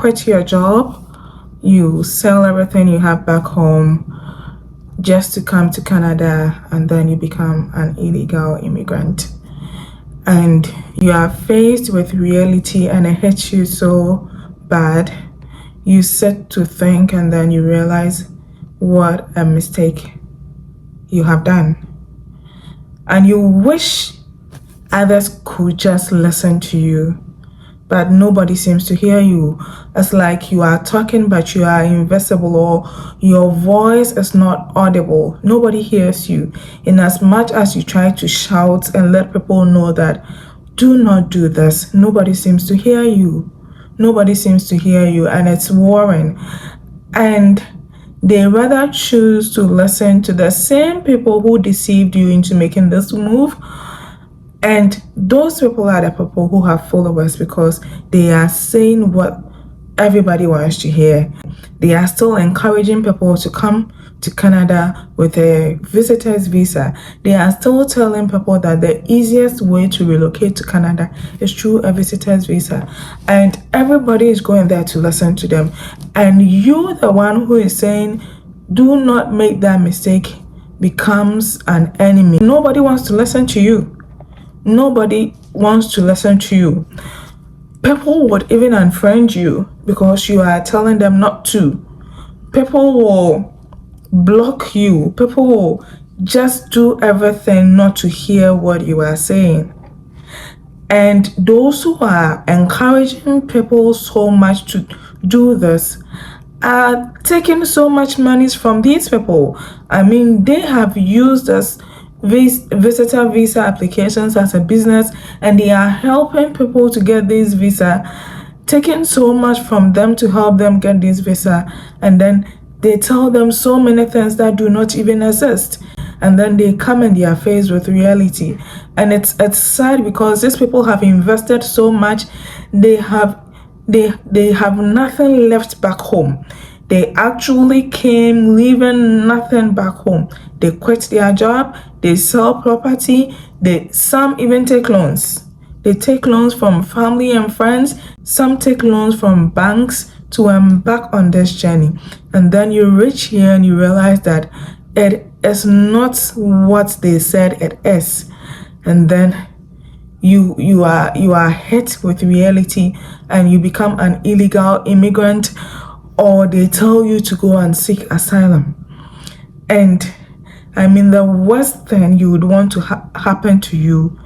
quit your job, you sell everything you have back home just to come to Canada, and then you become an illegal immigrant. And you are faced with reality and it hits you so bad. You sit to think and then you realize what a mistake you have done. And you wish others could just listen to you, but nobody seems to hear you. It's like you are talking but you are invisible, or your voice is not audible. Nobody hears you. In as much as you try to shout and let people know that do not do this, nobody seems to hear you. Nobody seems to hear you, and it's worrying. And they rather choose to listen to the same people who deceived you into making this move. And those people are the people who have followers because they are saying what everybody wants to hear. They are still encouraging people to come to Canada with a visitor's visa. They are still telling people that the easiest way to relocate to Canada is through a visitor's visa. And everybody is going there to listen to them. And you, the one who is saying, do not make that mistake, becomes an enemy. Nobody wants to listen to you. Nobody wants to listen to you. People would even unfriend you because you are telling them not to. People will block you. People will just do everything not to hear what you are saying. And those who are encouraging people so much to do this are taking so much money from these people. I mean, they have used us visitor visa applications as a business, and they are helping people to get this visa, taking so much from them to help them get this visa, and then they tell them so many things that do not even exist, and then they come and they are faced with reality. And it's sad because these people have invested so much. They have nothing left back home. They actually came leaving nothing back home. They quit their job, they sell property, some even take loans. They take loans from family and friends, some take loans from banks to embark on this journey. And then you reach here and you realize that it is not what they said it is. And then you are hit with reality and you become an illegal immigrant, or they tell you to go and seek asylum. And I mean, the worst thing you would want to happen to you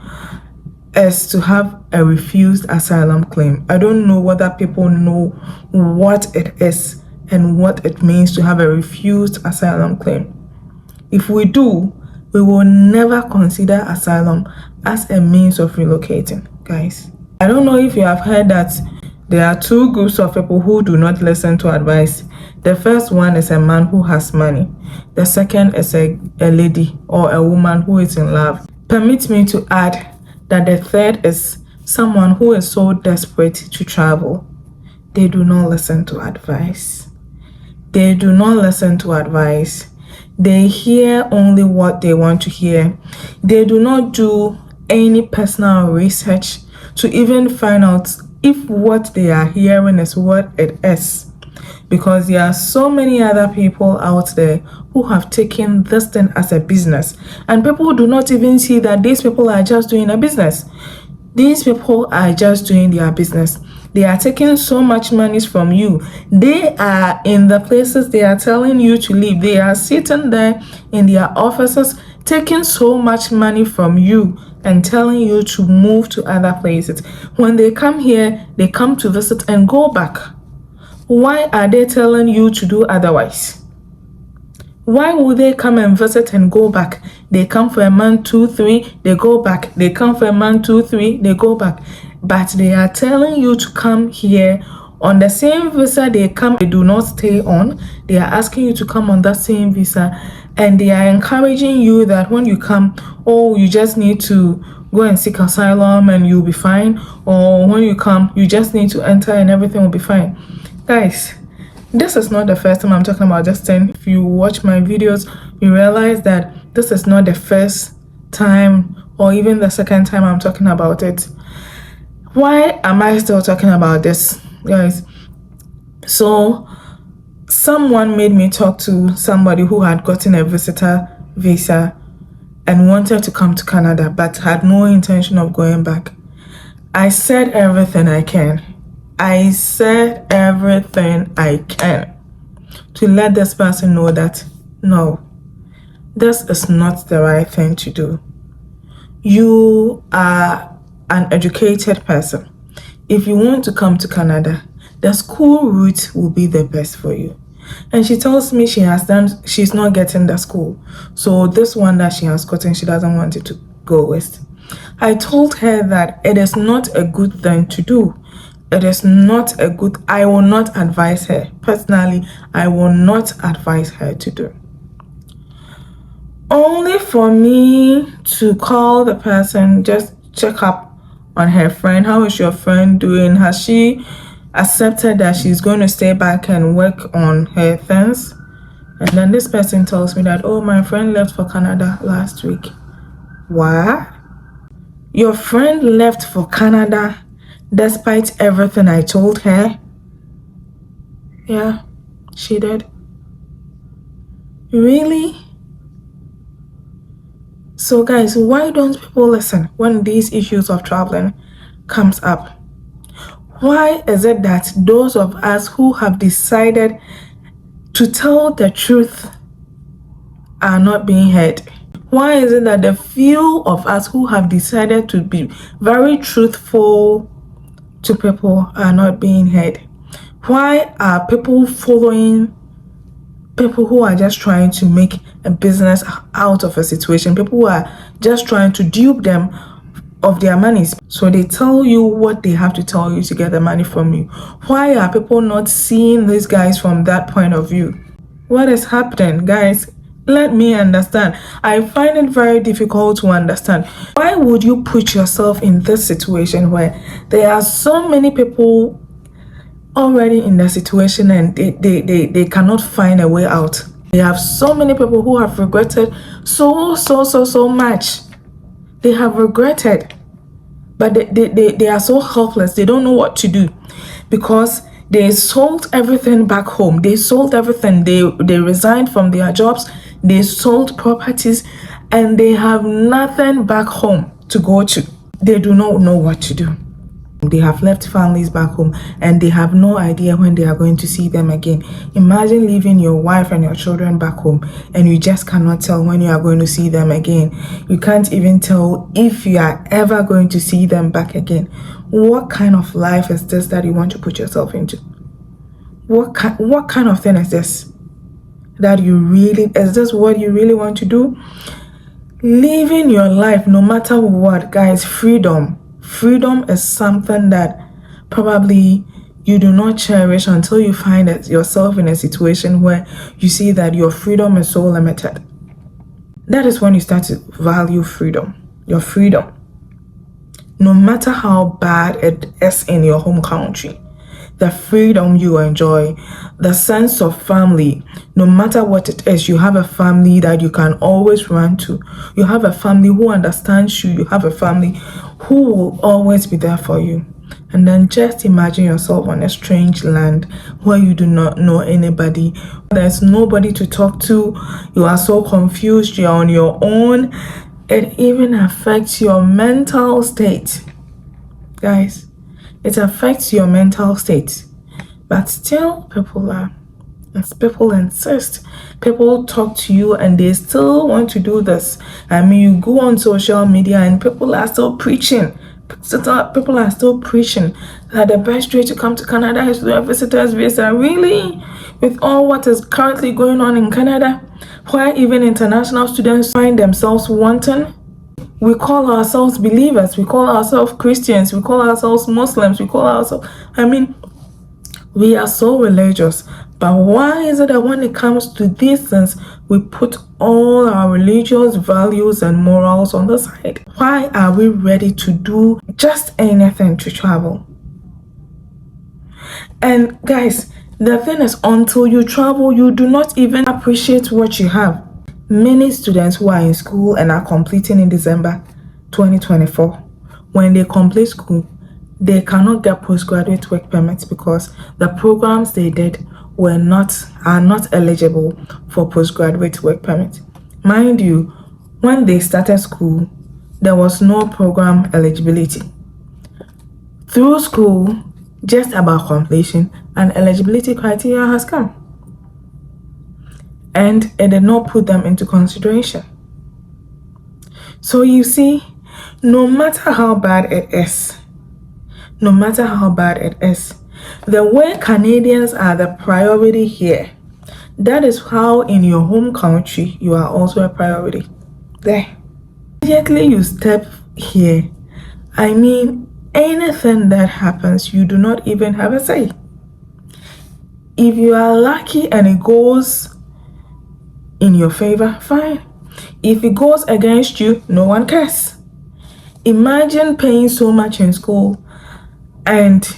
is to have a refused asylum claim. I don't know whether people know what it is and what it means to have a refused asylum claim. If we do, we will never consider asylum as a means of relocating, guys. I don't know if you have heard that there are two groups of people who do not listen to advice. The first one is a man who has money. The second is a lady or a woman who is in love. Permit me to add that the third is someone who is so desperate to travel. They do not listen to advice. They do not listen to advice. They hear only what they want to hear. They do not do any personal research to even find out if what they are hearing is what it is. Because there are so many other people out there who have taken this thing as a business. And people do not even see that these people are just doing a business. These people are just doing their business. They are taking so much money from you. They are in the places they are telling you to live. They are sitting there in their offices taking so much money from you and telling you to move to other places. When they come here, they come to visit and go back. Why are they telling you to do otherwise? Why would they come and visit and go back? They come for a month, 2, 3, they go back. They come for a month, 2, 3, they go back. But they are telling you to come here on the same visa they come, they do not stay on. They are asking you to come on that same visa, and they are encouraging you that when you come, oh, you just need to go and seek asylum and you'll be fine. Or when you come, you just need to enter and everything will be fine. Guys, this is not the first time I'm talking about this thing. If you watch my videos, you realize that this is not the first time or even the second time I'm talking about it. Why am I still talking about this, guys? So someone made me talk to somebody who had gotten a visitor visa and wanted to come to Canada but had no intention of going back. I said everything I can. I said everything I can to let this person know that no, this is not the right thing to do. You are an educated person. If you want to come to Canada, the school route will be the best for you. And she tells me she's not getting the school. So this one that she has gotten, she doesn't want it to go with. I told her that it is not a good thing to do. I will not advise her. Personally, I will not advise her to do. Only for me to call the person, just check up on her friend. How is your friend doing? Has she accepted that she's going to stay back and work on her things? And then this person tells me that, oh, my friend left for Canada last week. What? Your friend left for Canada despite everything I told her? Yeah, she did. Really? So guys, why don't people listen when these issues of traveling comes up? Why is it that those of us who have decided to tell the truth are not being heard? Why is it that the few of us who have decided to be very truthful to people are not being heard? Why are people following people who are just trying to make a business out of a situation? People who are just trying to dupe them of their monies. So they tell you what they have to tell you to get the money from you. Why are people not seeing these guys from that point of view? What is happening, guys? Let me understand. I find it very difficult to understand. Why would you put yourself in this situation where there are so many people already in the situation and they cannot find a way out? They have so many people who have regretted so much. They have regretted, but they are so helpless. They don't know what to do because they sold everything back home. They sold everything. They resigned from their jobs. They sold properties and they have nothing back home to go to. They do not know what to do. They have left families back home and they have no idea when they are going to see them again. Imagine leaving your wife and your children back home and you just cannot tell when you are going to see them again. You can't even tell if you are ever going to see them back again. What kind of life is this that you want to put yourself into? What kind of thing is this? Is this what you really want to do? Living your life no matter what, guys. Freedom is something that probably you do not cherish until you find yourself in a situation where you see that your freedom is so limited. That is when you start to value freedom. Your freedom, no matter how bad it is in your home country, the freedom you enjoy, the sense of family, no matter what it is, you have a family that you can always run to. You have a family who understands you. You have a family who will always be there for you. And then just imagine yourself on a strange land where you do not know anybody. There's nobody to talk to. You are so confused. You're on your own. It even affects your mental state. Guys, it affects your mental state. But still, people insist. People talk to you and they still want to do this. I mean, you go on social media and people are still preaching. People are still preaching that the best way to come to Canada is to do a visitor's visa. Really? With all what is currently going on in Canada, where even international students find themselves wanting? We call ourselves believers, we call ourselves Christians, we call ourselves Muslims, we are so religious. But why is it that when it comes to these things, we put all our religious values and morals on the side? Why are we ready to do just anything to travel? And guys, the thing is, until you travel, you do not even appreciate what you have. Many students who are in school and are completing in December 2024, when they complete school, they cannot get postgraduate work permits because the programs they did are not eligible for postgraduate work permit. Mind you, when they started school, there was no program eligibility. Through school, just about completion, an eligibility criteria has come. And it did not put them into consideration. So you see, no matter how bad it is, the way Canadians are the priority here, that is how in your home country you are also a priority. There. Immediately you step here, I mean, anything that happens, you do not even have a say. If you are lucky and it goes in your favor, fine. If it goes against you, no one cares. Imagine paying so much in school, and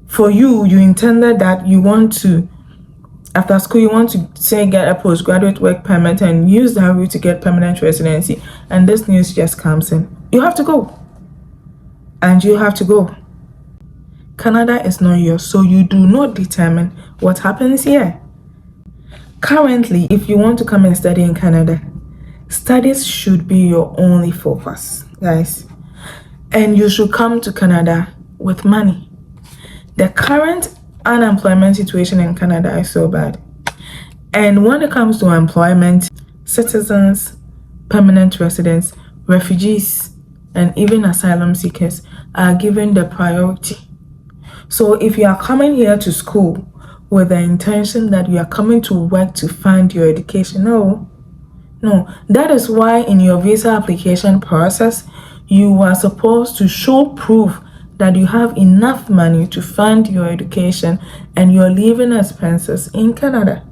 for you intended that you want to, after school, you want to say get a postgraduate work permit and use that route to get permanent residency, and this news just comes in. You have to go. And you have to go. Canada is not yours, so you do not determine what happens here. Currently, if you want to come and study in Canada, studies should be your only focus, guys. And you should come to Canada with money. The current unemployment situation in Canada is so bad. And when it comes to employment, citizens, permanent residents, refugees, and even asylum seekers are given the priority. So if you are coming here to school with the intention that you are coming to work to fund your education, no. That is why in your visa application process, you are supposed to show proof that you have enough money to fund your education and your living expenses in Canada.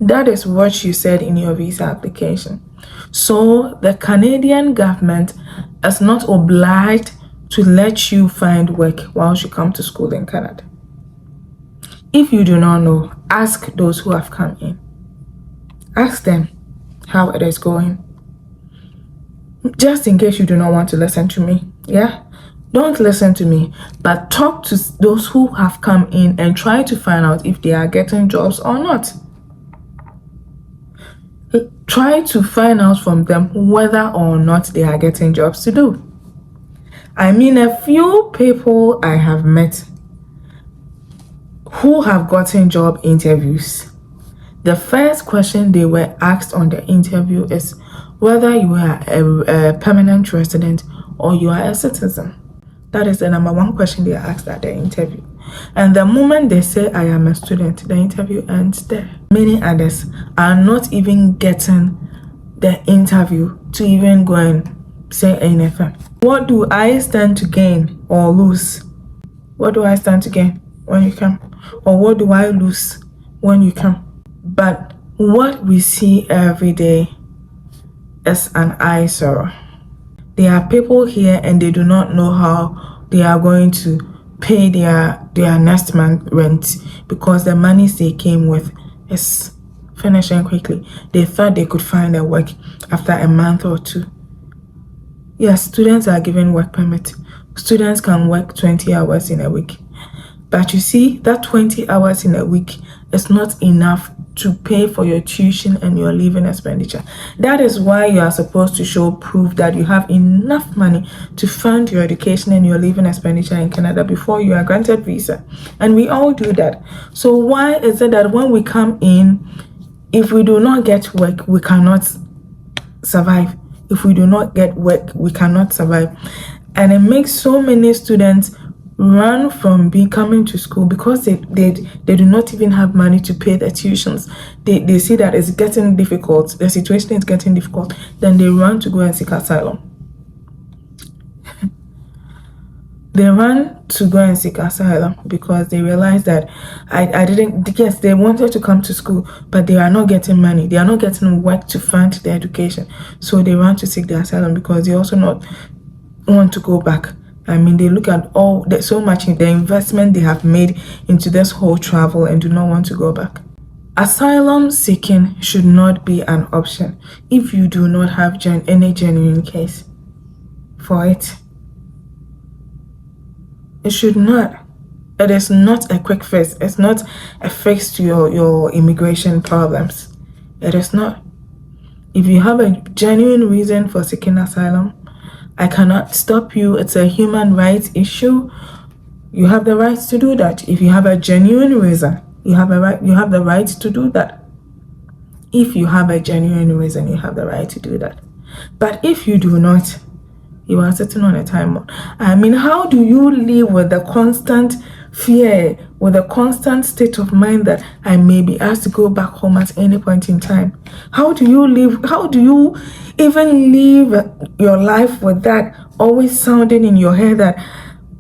That is what you said in your visa application. So the Canadian government is not obliged to let you find work while you come to school in Canada. If you do not know, ask those who have come in. Ask them how it is going. Just in case you do not want to listen to me, yeah? Don't listen to me, but talk to those who have come in and try to find out if they are getting jobs or not. Try to find out from them whether or not they are getting jobs to do. I mean, a few people I have met who have gotten job interviews. The first question they were asked on the interview is whether you are a permanent resident or you are a citizen. That is the number one question they asked at the interview. And the moment they say, I am a student, the interview ends there. Many others are not even getting the interview to even go and say anything. What do I stand to gain or lose? What do I stand to gain when you come? Or what do I lose when you come? But what we see every day is an eyesore. There are people here and they do not know how they are going to pay their next month rent because the money they came with is finishing quickly. They thought they could find a work after a month or two. Yes, students are given work permit. Students can work 20 hours in a week. But you see, that 20 hours in a week is not enough to pay for your tuition and your living expenditure. That is why you are supposed to show proof that you have enough money to fund your education and your living expenditure in Canada before you are granted visa. And we all do that. So why is it that when we come in, if we do not get work, we cannot survive? If we do not get work, we cannot survive. And it makes so many students run from coming to school because they do not even have money to pay their tuitions. They see that it's getting difficult, the situation is getting difficult, then they run to go and seek asylum. They run to go and seek asylum because they realize that yes, they wanted to come to school, but they are not getting money. They are not getting work to fund their education. So they run to seek the asylum because they also not want to go back. I mean, they look at so much in the investment they have made into this whole travel and do not want to go back. Asylum seeking should not be an option if you do not have any genuine case for it. It should not. It is not a quick fix. It's not a fix to your immigration problems. It is not. If you have a genuine reason for seeking asylum, I cannot stop you. It's a human rights issue. You have the right to do that. If you have a genuine reason, you have the right to do that. If you have a genuine reason, you have the right to do that. But if you do not, you are sitting on a time bomb. I mean, how do you live with the constant fear, with a constant state of mind that I may be asked to go back home at any point in time? How do you live? How do you even live your life with that always sounding in your head that,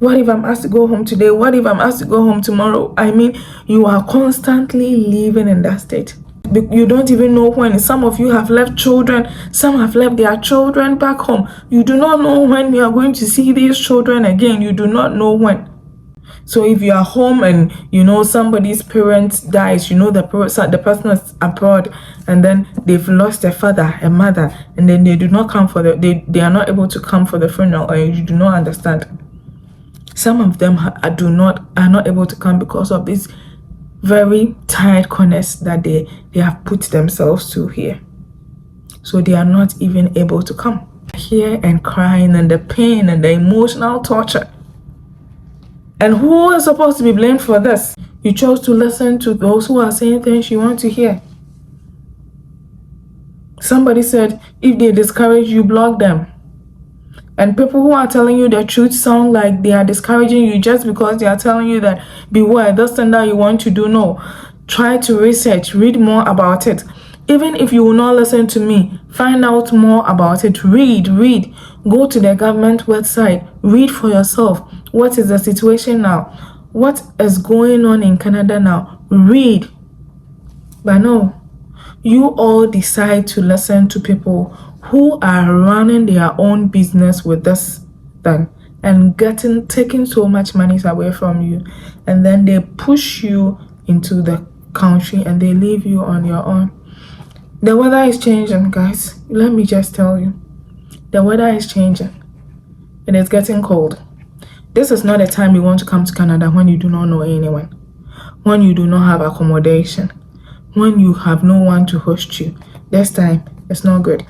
what if I'm asked to go home today? What if I'm asked to go home tomorrow? I mean, you are constantly living in that state. You don't even know when. Some of you have left children. Some have left their children back home. You do not know when you are going to see these children again. You do not know when. So if you are home and you know somebody's parents dies, you know the person is abroad, and then they've lost a father, a mother, and then they do not come for they are not able to come for the funeral, or you do not understand. Some of them are not able to come because of this very tight corners that they have put themselves to here. So they are not even able to come here, and crying and the pain and the emotional torture. And who is supposed to be blamed for this? You chose to listen to those who are saying things you want to hear. Somebody said, if they discourage you, block them. And people who are telling you the truth sound like they are discouraging you just because they are telling you that beware, this thing that you want to do. No, try to research, read more about it. Even if you will not listen to me, find out more about it. Read. Go to the government website. Read for yourself. What is the situation now? What is going on in Canada now? Read. But no, you all decide to listen to people who are running their own business with this thing and taking so much money away from you, and then they push you into the country and they leave you on your own. The weather is changing, guys. Let me just tell you, the weather is changing. It is getting cold. This is not a time you want to come to Canada when you do not know anyone, when you do not have accommodation, when you have no one to host you. This time, it's not good.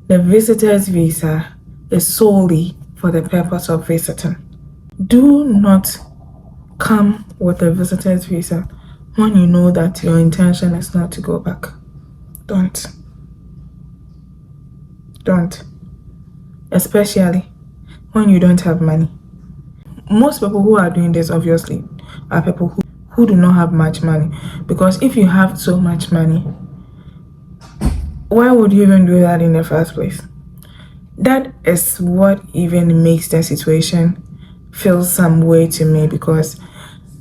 The visitor's visa is solely for the purpose of visiting. Do not come with a visitor's visa when you know that your intention is not to go back. Don't. Especially when you don't have money. Most people who are doing this, obviously, are people who do not have much money. Because if you have so much money, why would you even do that in the first place? That is what even makes the situation feel some way to me, because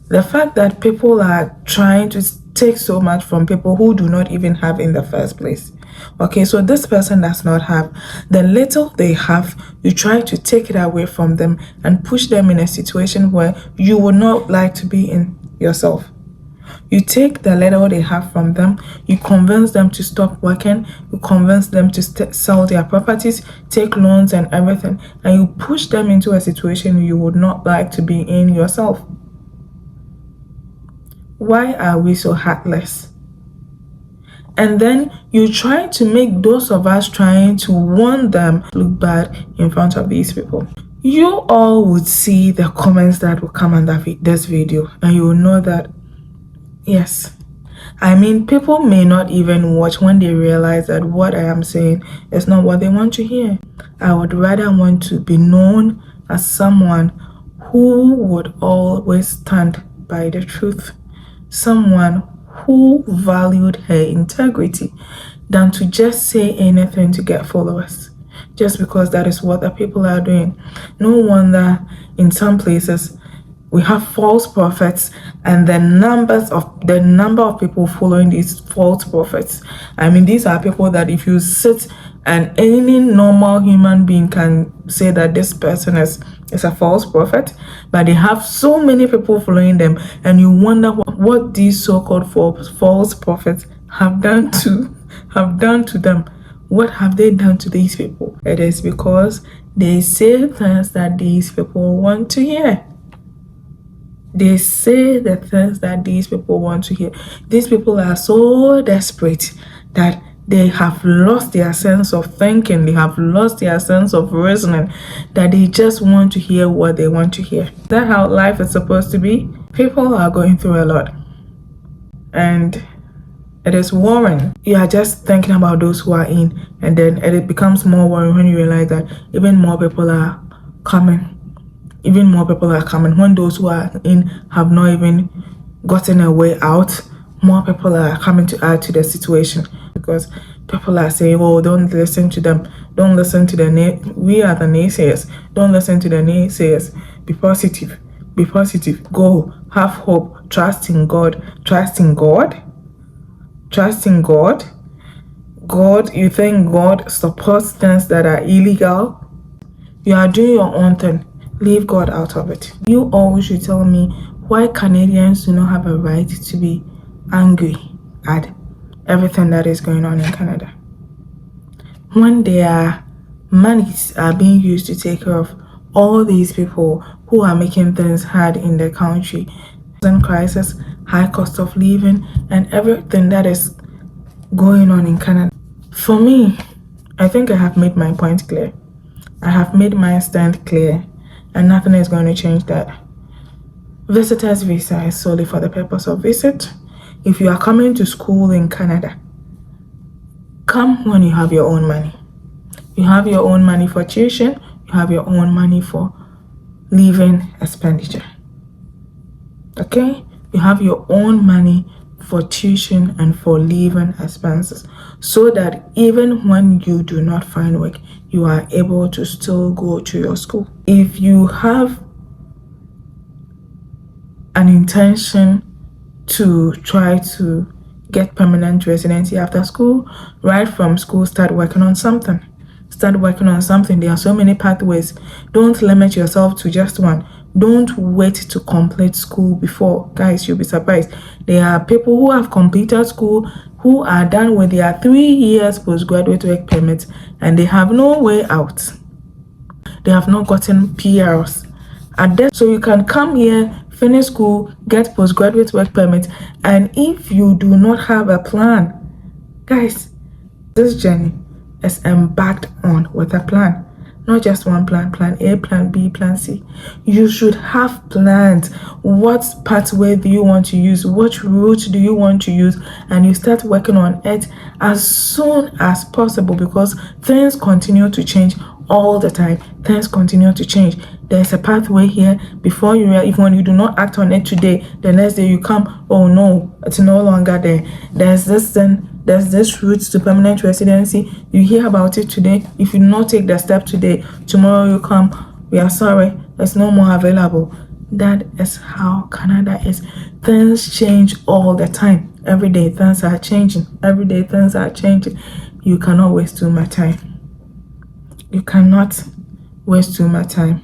the fact that people are trying to take so much from people who do not even have in the first place. Okay, so this person does not have. The little they have, you try to take it away from them and push them in a situation where you would not like to be in yourself. You take the little they have from them, you convince them to stop working, you convince them to sell their properties, take loans and everything, and you push them into a situation you would not like to be in yourself. Why are we so heartless? And then you try to make those of us trying to warn them look bad in front of these people. You all would see the comments that will come under this video, and you will know that, yes, I mean, people may not even watch when they realize that what I am saying is not what they want to hear. I would rather want to be known as someone who would always stand by the truth, someone who valued her integrity, than to just say anything to get followers, just because that is what the people are doing. No wonder in some places we have false prophets, and the number of people following these false prophets. I mean, these are people that if you sit and any normal human being can say that this person is a false prophet, but they have so many people following them, and you wonder what these so-called false prophets have done to them. What have they done to these people? It is because they say things that these people want to hear. They say the things that these people want to hear. These people are so desperate that they have lost their sense of thinking, they have lost their sense of reasoning, that they just want to hear what they want to hear. Is that how life is supposed to be? People are going through a lot, and it is worrying. You are just thinking about those who are in, and then it becomes more worrying when you realize that even more people are coming. Even more people are coming. When those who are in have not even gotten a way out, more people are coming to add to the situation, because people are saying, oh, don't listen to them. Don't listen to we are the naysayers. Don't listen to the naysayers. Be positive. Be positive. Go. Have hope. Trust in God. Trust in God. Trust in God. God, you think God supports things that are illegal? You are doing your own thing. Leave God out of it. You always should tell me why Canadians do not have a right to be angry at everything that is going on in Canada, when their monies are being used to take care of all these people who are making things hard in the country. Crisis, high cost of living, and everything that is going on in Canada. For me, I think I have made my point clear. I have made my stand clear, and nothing is going to change that. Visitor's visa is solely for the purpose of visit. If you are coming to school in Canada, come when you have your own money. You have your own money for tuition, you have your own money for living expenditure. Okay? You have your own money for tuition and for living expenses, so that even when you do not find work, you are able to still go to your school. If you have an intention to try to get permanent residency after school, right from school, start working on something. Start working on something. There are so many pathways. Don't limit yourself to just one. Don't wait to complete school before. Guys, you'll be surprised. There are people who have completed school, who are done with their 3 years postgraduate work permit, and they have no way out. They have not gotten PRs. So you can come here, finish school, get postgraduate work permit, and if you do not have a plan, guys, this journey is embarked on with a plan. Not just one plan, plan A, plan B, plan C. You should have plans. What pathway do you want to use? What route do you want to use? And you start working on it as soon as possible, because things continue to change all the time. Things continue to change. There's a pathway here. Before you realize, when you do not act on it today, the next day you come, oh no, it's no longer there. There's this thing. There's this route to permanent residency. You hear about it today. If you do not take the step today, tomorrow you come, we are sorry, there's no more available. That is how Canada is. Things change all the time. Every day things are changing. Every day things are changing. You cannot waste too much time. You cannot waste too much time.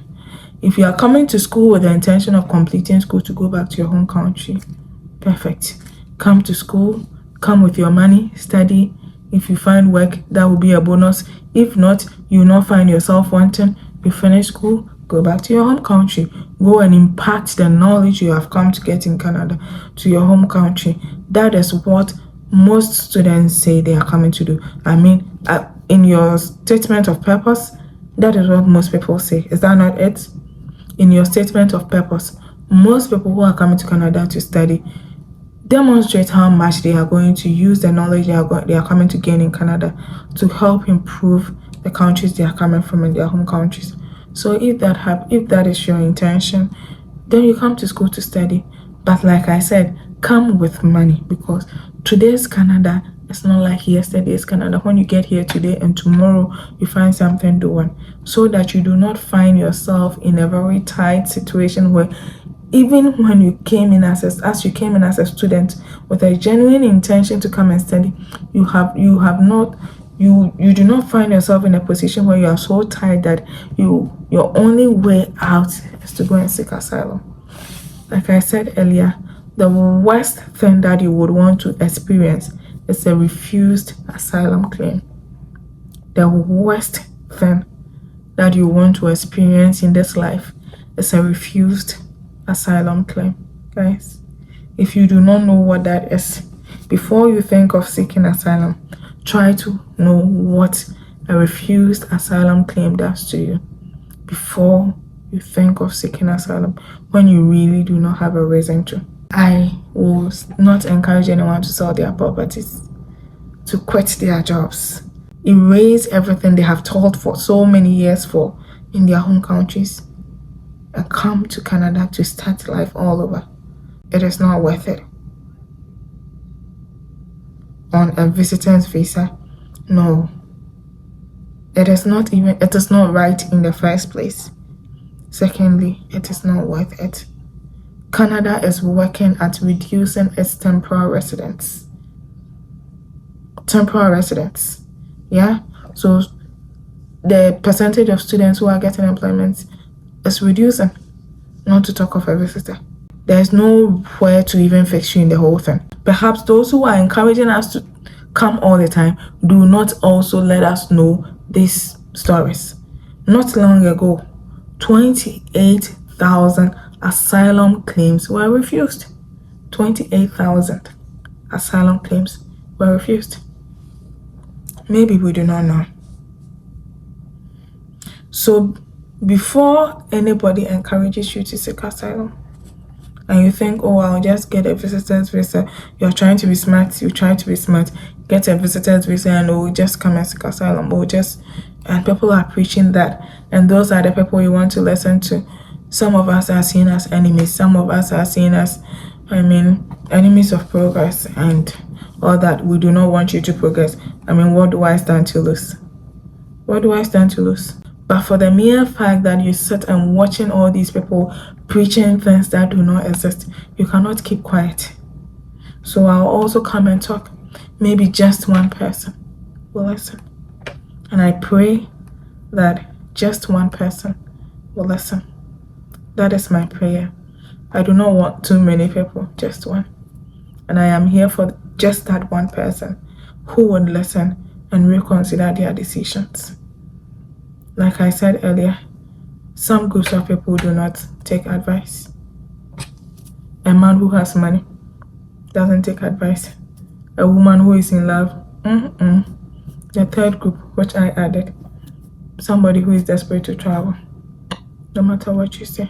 If you are coming to school with the intention of completing school to go back to your home country, perfect. Come to school. Come with your money, study. If you find work, that will be a bonus. If not, you will not find yourself wanting. You finish school, go back to your home country. Go and impart the knowledge you have come to get in Canada to your home country. That is what most students say they are coming to do. I mean, in your statement of purpose, that is what most people say. Is that not it? In your statement of purpose, most people who are coming to Canada to study demonstrate how much they are going to use the knowledge they are coming to gain in Canada to help improve the countries they are coming from in their home countries. So if that is your intention, then you come to school to study. But like I said, come with money, because today's Canada is not like yesterday's Canada. When you get here today and tomorrow you find something doing, so that you do not find yourself in a very tight situation where even when you came in as a student with a genuine intention to come and study, you do not find yourself in a position where you are so tired that your only way out is to go and seek asylum. Like I said earlier, the worst thing that you would want to experience is a refused asylum claim. The worst thing that you want to experience in this life is a refused asylum claim. Guys, if you do not know what that is, before you think of seeking asylum, try to know what a refused asylum claim does to you before you think of seeking asylum, when you really do not have a reason to. I will not encourage anyone to sell their properties, to quit their jobs, erase everything they have toiled for so many years for in their home countries, and come to Canada to start life all over. It is not worth it. On a visitor's visa, no. It is not right in the first place. Secondly, it is not worth it. Canada is working at reducing its temporary residents. Yeah? So the percentage of students who are getting employment is reducing, not to talk of a visitor. There's nowhere to even fix you in the whole thing. Perhaps those who are encouraging us to come all the time do not also let us know these stories. Not long ago, 28,000 asylum claims were refused. 28,000 asylum claims were refused. Maybe we do not know. So before anybody encourages you to seek asylum, and you think, oh, I'll just get a visitor's visa, you're trying to be smart, get a visitor's visa and oh, just come and seek asylum, and people are preaching that, and those are the people you want to listen to. Some of us are seen as enemies, some of us are seen as, enemies of progress and all that. We do not want you to progress. What do I stand to lose? But for the mere fact that you sit and watching all these people preaching things that do not exist, you cannot keep quiet. So I'll also come and talk. Maybe just one person will listen. And I pray that just one person will listen. That is my prayer. I do not want too many people, just one. And I am here for just that one person who would listen and reconsider their decisions. Like I said earlier, some groups of people do not take advice. A man who has money doesn't take advice. A woman who is in love, The third group, which I added, somebody who is desperate to travel. No matter what you say,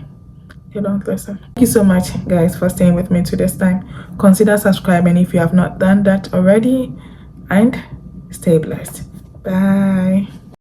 they don't listen. Thank you so much, guys, for staying with me to this time. Consider subscribing if you have not done that already, and stay blessed. Bye.